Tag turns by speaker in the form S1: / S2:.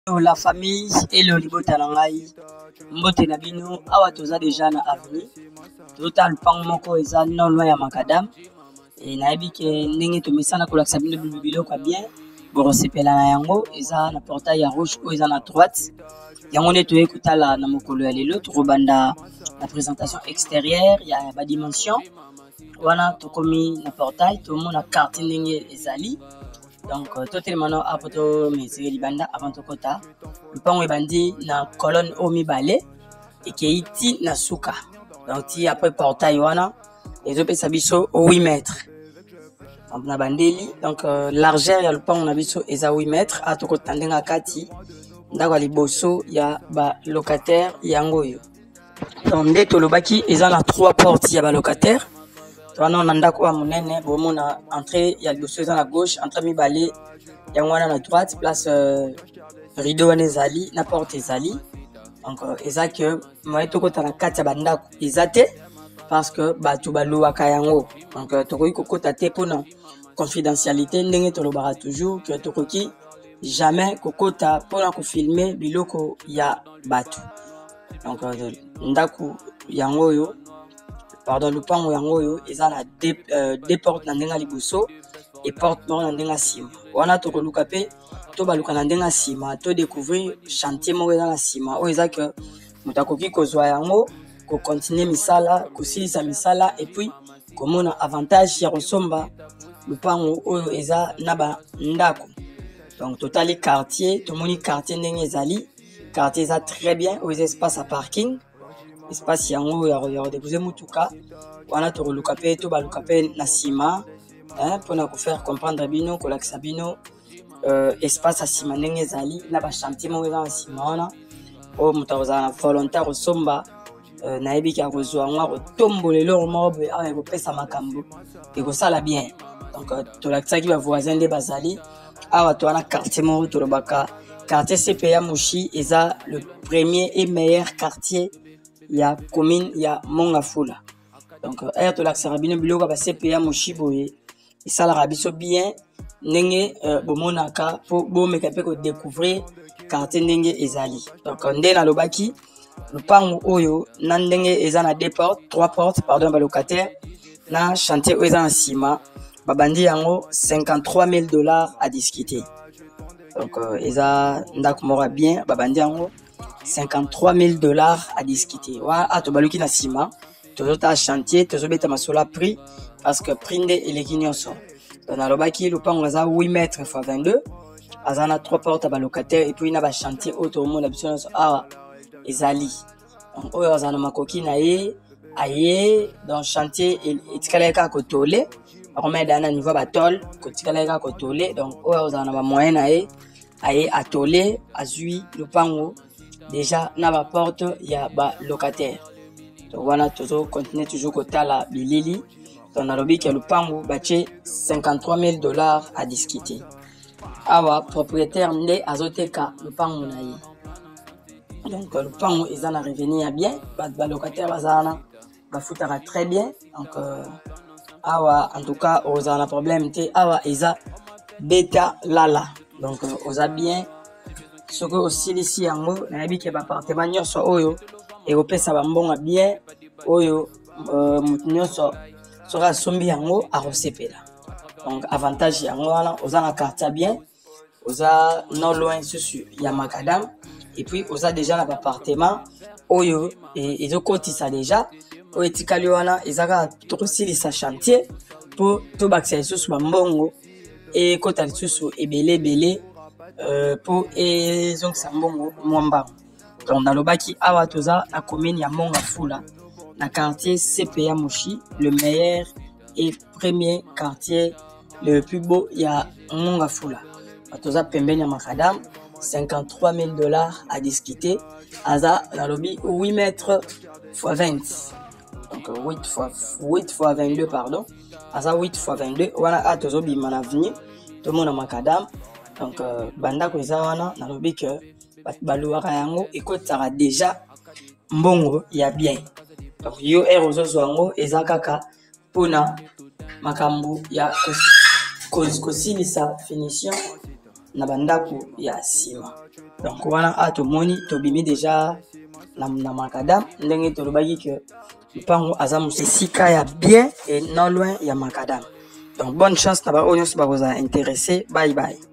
S1: La famille et le libota nangai mbote na bino awa toza déjà na avenue tota lupango moko eza non loin ya makadam et nayebi ke ndenge tomesana kolakisa bino biloko bien borosepela na yango eza na portail ya rouge oyo eza na droite yango nde toye kotala na mokolo ya lelo tokobanda la présentation extérieure ya badimension wana tokomi na portail tomona carte ndenge ezali. Donc, tout le monde a poto mesure libanda avant de kota. Le pan bandi na colonne omi balé et qui iti na suka. Donc, ti après portail wana les autres sabiso 8 mètres. Donc, na bandeli donc largeur ya le pan on a biso eza 8 mètres à to kotandenga kati. Ndako liboso ya ba locataire yangoyo. Donc, nde to lobaki eza na 3 portes ya ba locataire. On a ndako monene bomona entrée ya liboso eza na gauche entrée mibale yango wana na droite place rideau wana ezali na porte ezali donc eza que moye tokota na kati ya bandako eza te parce que bato balobaka yango donc tokoki kokota te mpona confidentialité ndenge tolobaka toujours que tokoki jamais kokota mpona kofilme biloko ya bato donc ndako yango oyo pardon le pango yango eza na deux portes na ndenga liboso et porte moko na ndenga sima wana tokoluka pe to baluka na ndenga sima to découvrir chantier moko eza na sima oyo eza que moto akoki kozwa yango ko continuer misala kosilisa misala et puis komona avantage ya kosomba lupango oyo eza na ba ndako. Donc totali quartier tomoni quartier ndenge ezali quartier eza très bien oyo eza espace à parking espace yango ya déposer mutuka wana to luka pe to baluka pe na sima pour ko faire comprendre bino ko lakisa bino espace à sima ndenge ezali na ba chantier mo eza na sima wana o mutaza na volontaire osomba na yebi ka kozwa ngwa tombolelo mo be a ko pesa makambo e ko sala bien. Donc to lakisa ki ba voisin de bazali awa to na quartier mo to lobaka quartier CPA Mushi eza le premier et meilleur quartier ya commune ya Mongafula. Donc air to l'accès rabino biloko ba CPA Mushi boye isala rabiso bien ndenge bomonaka po bomeka pe ko découvrir quartier ndenge ezali. Donc nde na lobaki lupango oyo na ndenge eza na trois portes pardon ba locataire na chantier oyo eza na sima babandi yango $53,000 à discuter. Donc eza ndako mora bien babandi yango $53,000 à discuter. Wa ato baluki na sima, tozota chantier, tozobeta masola prix parce que prinde eleki nyonso. Donc na lobaki lupango za 8 mètres x 22, azana 3 portes à locataire et puis na ba chantier auto monde biso ah ezali. Donc oyo azana makoki na ye aye dans chantier etikaleka kotole, remettre na niveau ba tol, kotikaleka kotole. Donc oyo azana ba moyen na ye aye atole azui lupango déjà na ba porte ya ba locataire. Donc voilà toujours continuer toujours kota la bilili dans la lobby que le pango bache $53,000 à discuter. Awa propriétaire nde azoteka le pango na ye. Donc le pango ils en a revenu à bien ba locataire bazana ba futara très bien. Donc awa en tout cas aux a problème te awa isa beta lala. Donc aux a bien ce que aussi ici yango na yabi ke ba appartement nyonso oyo e kopesa ba mbonga bien oyo nyonso sera sombi yango a resepela. Donc avantage yango wana oza na quartier bien oza non loin susu ya makadam et puis oza déjà na ba appartement oyo et ezokotisa déjà oyo etikali wana ezaka tokosilisa chantier pour to bakisa susu ba mbongo et kota susu ebele pour ezong sambongo mwamba. Donc dans le baki awa toza na commune ya Mongafula na quartier CPA Mushi le meilleur et premier quartier le plus beau ya Mongafula. Toza pembeni ya makadam $53,000 à discuter aza na lobby 8 mètres x 20. Donc 8 x 22 pardon. Aza 8 x 22 wana a tozo bima na avenue tout le monde makadam. Donc bandako eza wana na lobby que baluaka yango ekotaka déjà mbongo ya bien. Donc yo erozo yango eza kaka pona makambo ya kosilisa finition na bandako ya sima. Donc wana atomoni tobimi déjà na Macadam ndenge tolobaki que mpango aza musika ya bien et non loin ya Macadam. Donc bonne chance na ba oyo ba intéressé. Bye bye.